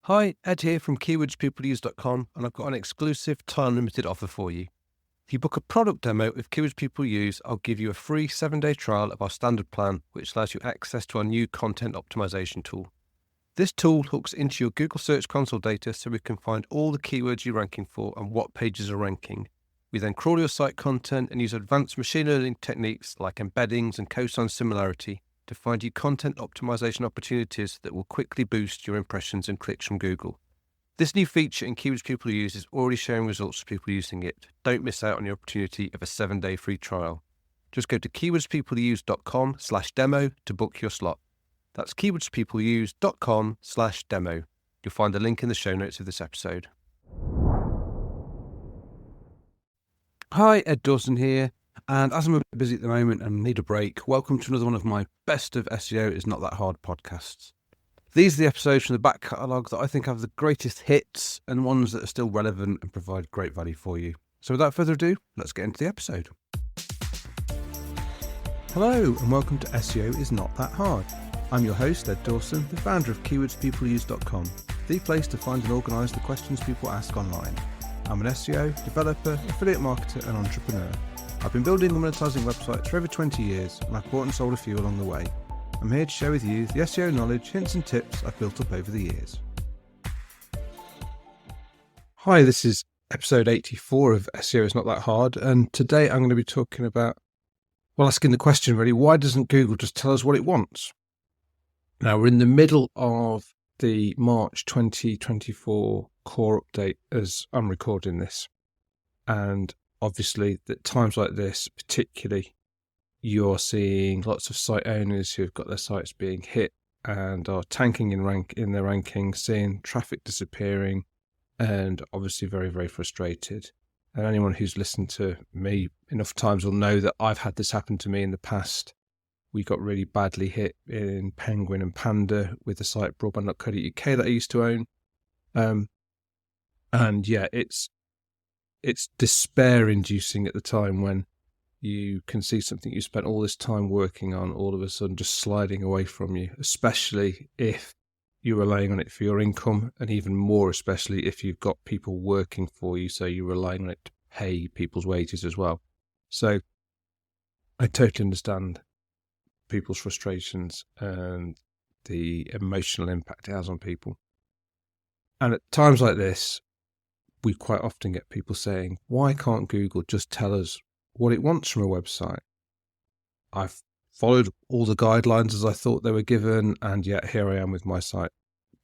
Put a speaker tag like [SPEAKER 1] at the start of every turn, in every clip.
[SPEAKER 1] Hi, Ed here from keywordspeopleuse.com, and I've got an exclusive time-limited offer for you. If you book a product demo with Keywords People Use, I'll give you a free 7-day trial of our standard plan, which allows you access to our new content optimization tool. This tool hooks into your Google Search Console data so we can find all the keywords you're ranking for and what pages are ranking. We then crawl your site content and use advanced machine learning techniques like embeddings and cosine similarity to find you content optimization opportunities that will quickly boost your impressions and clicks from Google. This new feature in Keywords People Use is already showing results for people using it. Don't miss out on the opportunity of a 7-day free trial. Just go to keywordspeopleuse.com/demo to book your slot. That's keywordspeopleuse.com/demo. You'll find the link in the show notes of this episode. Hi, Ed Dawson here. And as I'm a bit busy at the moment and need a break, welcome to another one of my Best of SEO is Not That Hard podcasts. These are the episodes from the back catalogue that I think have the greatest hits and ones that are still relevant and provide great value for you. So without further ado, let's get into the episode. Hello and welcome to SEO is Not That Hard. I'm your host, Ed Dawson, the founder of keywordspeopleuse.com, the place to find and organise the questions people ask online. I'm an SEO, developer, affiliate marketer and entrepreneur. I've been building and monetizing websites for over 20 years, and I've bought and sold a few along the way. I'm here to share with you the SEO knowledge, hints and tips I've built up over the years. Hi, this is episode 84 of SEO is Not That Hard, and today I'm going to be talking about, asking the question really, why doesn't Google just tell us what it wants? Now, we're in the middle of the March 2024 core update as I'm recording this, and obviously, at times like this, particularly, you're seeing lots of site owners who've got their sites being hit and are tanking in their rankings, seeing traffic disappearing, and obviously very, very frustrated. And anyone who's listened to me enough times will know that I've had this happen to me in the past. We got really badly hit in Penguin and Panda with the site broadband.co.uk that I used to own. And yeah, it's despair-inducing at the time when you can see something you spent all this time working on all of a sudden just sliding away from you, especially if you're relying on it for your income, and even more especially if you've got people working for you, so you're relying on it to pay people's wages as well. So I totally understand people's frustrations and the emotional impact it has on people. And at times like this, we quite often get people saying, why can't Google just tell us what it wants from a website? I've followed all the guidelines as I thought they were given, and yet here I am with my site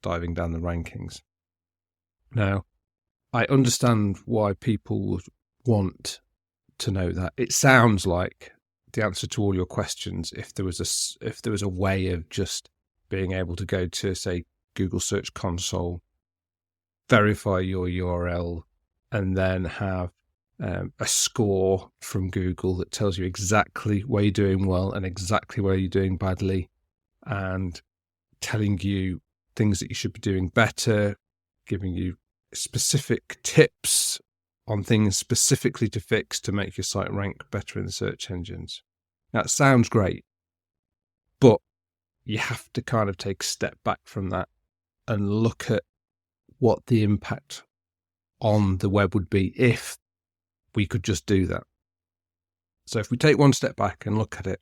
[SPEAKER 1] diving down the rankings. Now, I understand why people would want to know that. It sounds like the answer to all your questions if there was a way of just being able to go to, say, Google Search Console, verify your URL, and then have a score from Google that tells you exactly where you're doing well and exactly where you're doing badly, and telling you things that you should be doing better, giving you specific tips on things specifically to fix to make your site rank better in the search engines. That sounds great, but you have to kind of take a step back from that and look at what the impact on the web would be if we could just do that. So if we take one step back and look at it,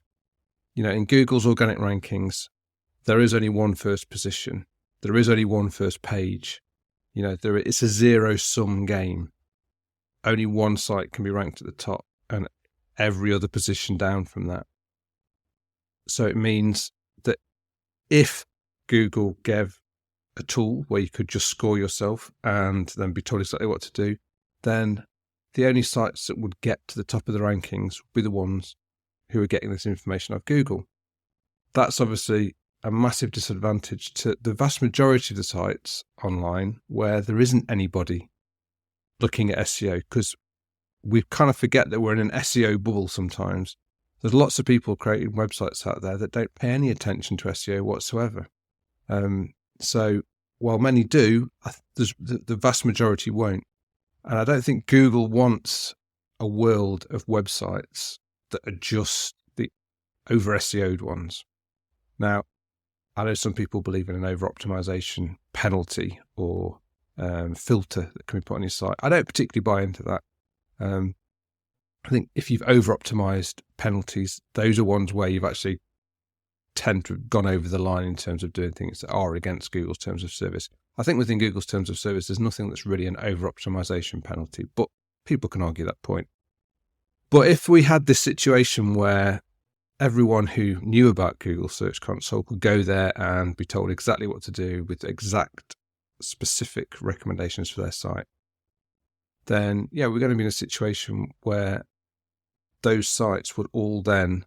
[SPEAKER 1] in Google's organic rankings, there is only one first position. There is only one first page. It's a zero-sum game. Only one site can be ranked at the top and every other position down from that. So it means that if Google gave a tool where you could just score yourself and then be told exactly what to do, then the only sites that would get to the top of the rankings would be the ones who are getting this information off Google. That's obviously a massive disadvantage to the vast majority of the sites online where there isn't anybody looking at SEO, because we kind of forget that we're in an SEO bubble sometimes. There's lots of people creating websites out there that don't pay any attention to SEO whatsoever. So while many do, the vast majority won't. And I don't think Google wants a world of websites that are just the over SEO'd ones. Now, I know some people believe in an over-optimization penalty or filter that can be put on your site. I don't particularly buy into that. I think if you've over-optimized penalties, those are ones where you've actually tend to have gone over the line in terms of doing things that are against Google's terms of service. I think within Google's terms of service, there's nothing that's really an over-optimization penalty, but people can argue that point. But if we had this situation where everyone who knew about Google Search Console could go there and be told exactly what to do with exact specific recommendations for their site, then yeah, we're going to be in a situation where those sites would all then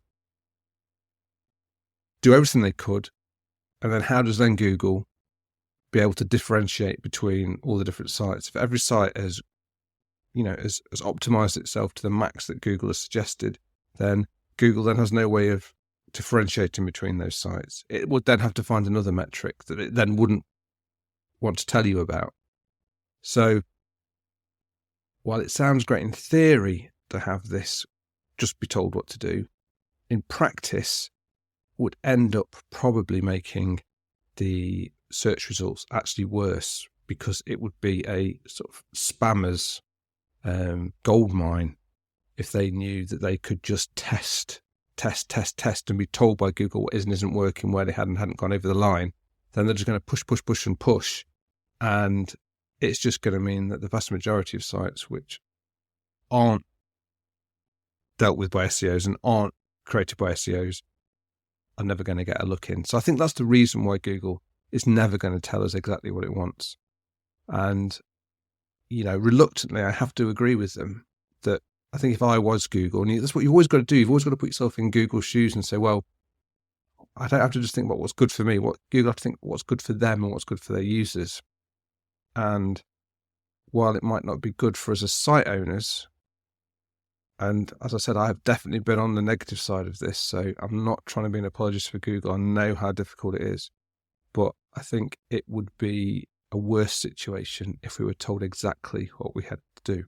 [SPEAKER 1] do everything they could. And then how does then Google be able to differentiate between all the different sites? If every site has optimized itself to the max that Google has suggested, then Google then has no way of differentiating between those sites. It would then have to find another metric that it then wouldn't want to tell you about. So while it sounds great in theory to have this just be told what to do, in practice would end up probably making the search results actually worse, because it would be a sort of spammer's gold mine if they knew that they could just test and be told by Google what is and isn't working where they hadn't gone over the line. Then they're just going to push. And it's just going to mean that the vast majority of sites which aren't dealt with by SEOs and aren't created by SEOs are never going to get a look in. So I think that's the reason why Google is never going to tell us exactly what it wants. And, reluctantly, I have to agree with them that I think if I was Google, and that's what you've always got to do, you've always got to put yourself in Google's shoes and say, well, I don't have to just think about what's good for me. Google have to think what's good for them and what's good for their users. And while it might not be good for us as site owners, and as I said, I have definitely been on the negative side of this, so I'm not trying to be an apologist for Google. I know how difficult it is, but I think it would be a worse situation if we were told exactly what we had to do.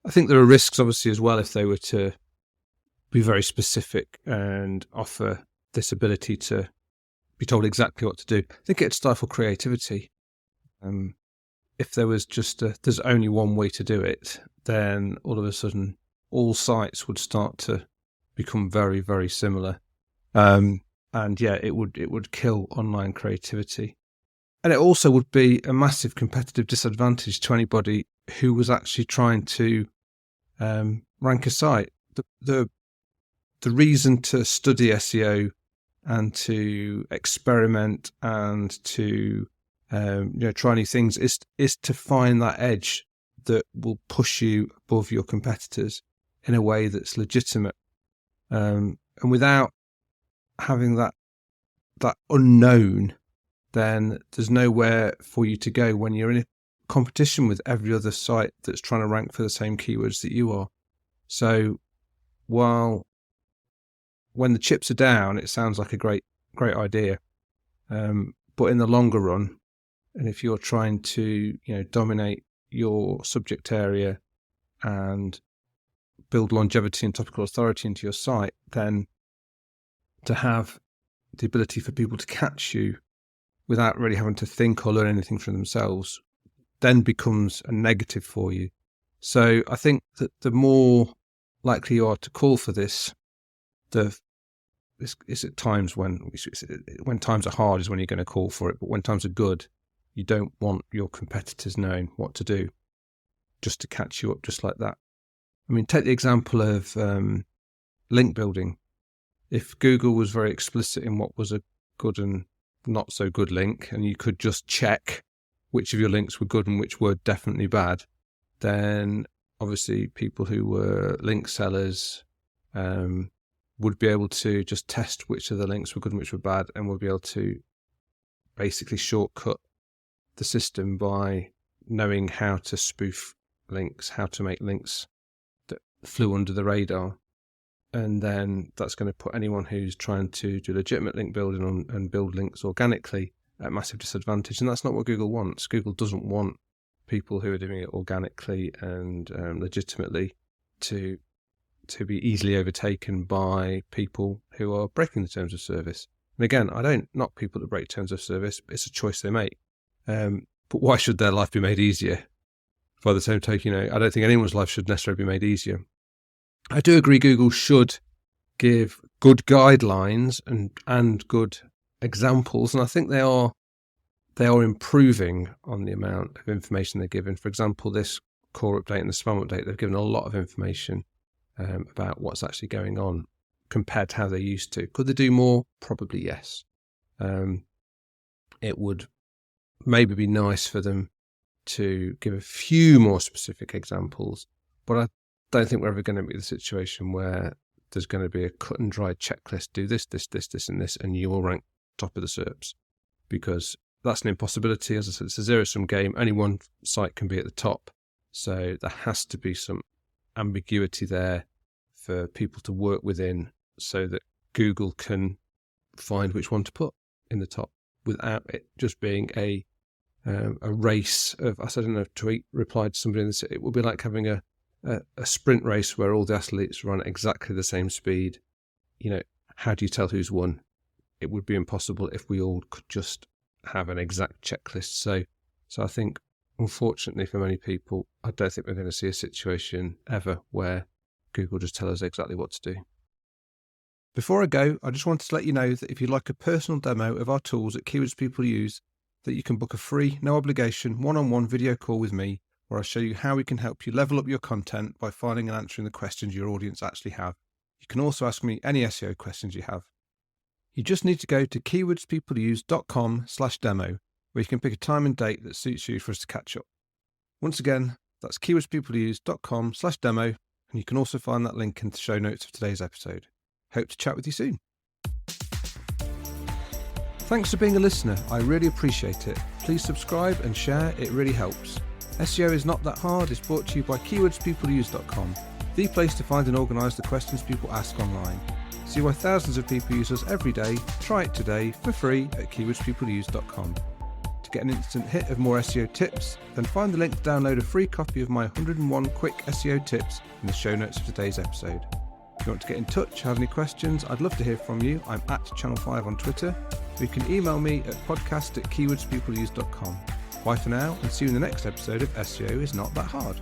[SPEAKER 1] I think there are risks, obviously, as well, if they were to be very specific and offer this ability to be told exactly what to do. I think it'd stifle creativity. If there was just there's only one way to do it, then all of a sudden all sites would start to become very, very similar. And yeah, it would kill online creativity. And it also would be a massive competitive disadvantage to anybody who was actually trying to rank a site. The reason to study SEO and to experiment and to try new things is to find that edge that will push you above your competitors in a way that's legitimate. And without having that unknown, then there's nowhere for you to go when you're in a competition with every other site that's trying to rank for the same keywords that you are. So while when the chips are down, it sounds like a great idea. But in the longer run, and if you're trying to dominate your subject area and build longevity and topical authority into your site, then to have the ability for people to catch you without really having to think or learn anything from themselves then becomes a negative for you. So I think that the more likely you are to call for this, it's at times when times are hard is when you're going to call for it, but when times are good, you don't want your competitors knowing what to do just to catch you up just like that. I mean, take the example of link building. If Google was very explicit in what was a good and not so good link, and you could just check which of your links were good and which were definitely bad, then obviously people who were link sellers would be able to just test which of the links were good and which were bad, and would be able to basically shortcut the system by knowing how to spoof links, how to make links that flew under the radar. And then that's going to put anyone who's trying to do legitimate link building and build links organically at massive disadvantage. And that's not what Google wants. Google doesn't want people who are doing it organically and legitimately to be easily overtaken by people who are breaking the terms of service. And again, I don't knock people that break terms of service. It's a choice they make. But why should their life be made easier? By the same token, I don't think anyone's life should necessarily be made easier. I do agree Google should give good guidelines and good examples, and I think they are improving on the amount of information they're giving. For example, this core update and the spam update, they've given a lot of information about what's actually going on compared to how they used to. Could they do more? Probably yes. It would maybe be nice for them to give a few more specific examples, but I don't think we're ever going to be in the situation where there's going to be a cut and dry checklist, do this, and this, and you will rank top of the SERPs, because that's an impossibility. As I said, it's a zero-sum game. Only one site can be at the top. So there has to be some ambiguity there for people to work within so that Google can find which one to put in the top without it just being a race of, I said in a tweet, replied to somebody, it would be like having a sprint race where all the athletes run at exactly the same speed. How do you tell who's won? It would be impossible if we all could just have an exact checklist. So I think, unfortunately for many people, I don't think we're going to see a situation ever where Google just tell us exactly what to do. Before I go, I just wanted to let you know that if you'd like a personal demo of our tools at Keywords People Use, that you can book a free, no obligation, one-on-one video call with me, where I'll show you how we can help you level up your content by finding and answering the questions your audience actually have. You can also ask me any SEO questions you have. You just need to go to keywordspeopleuse.com/demo, where you can pick a time and date that suits you for us to catch up. Once again, that's keywordspeopleuse.com/demo, and you can also find that link in the show notes of today's episode. Hope to chat with you soon. Thanks for being a listener. I really appreciate it. Please subscribe and share. It really helps. SEO is not that hard. It's brought to you by keywordspeopleuse.com, the place to find and organise the questions people ask online. See why thousands of people use us every day. Try it today for free at keywordspeopleuse.com. To get an instant hit of more SEO tips, then find the link to download a free copy of my 101 quick SEO tips in the show notes of today's episode. If you want to get in touch, have any questions, I'd love to hear from you. I'm at Channel5 on Twitter. You can email me at podcast@keywordspeopleuse.com. Bye for now, and see you in the next episode of SEO is Not That Hard.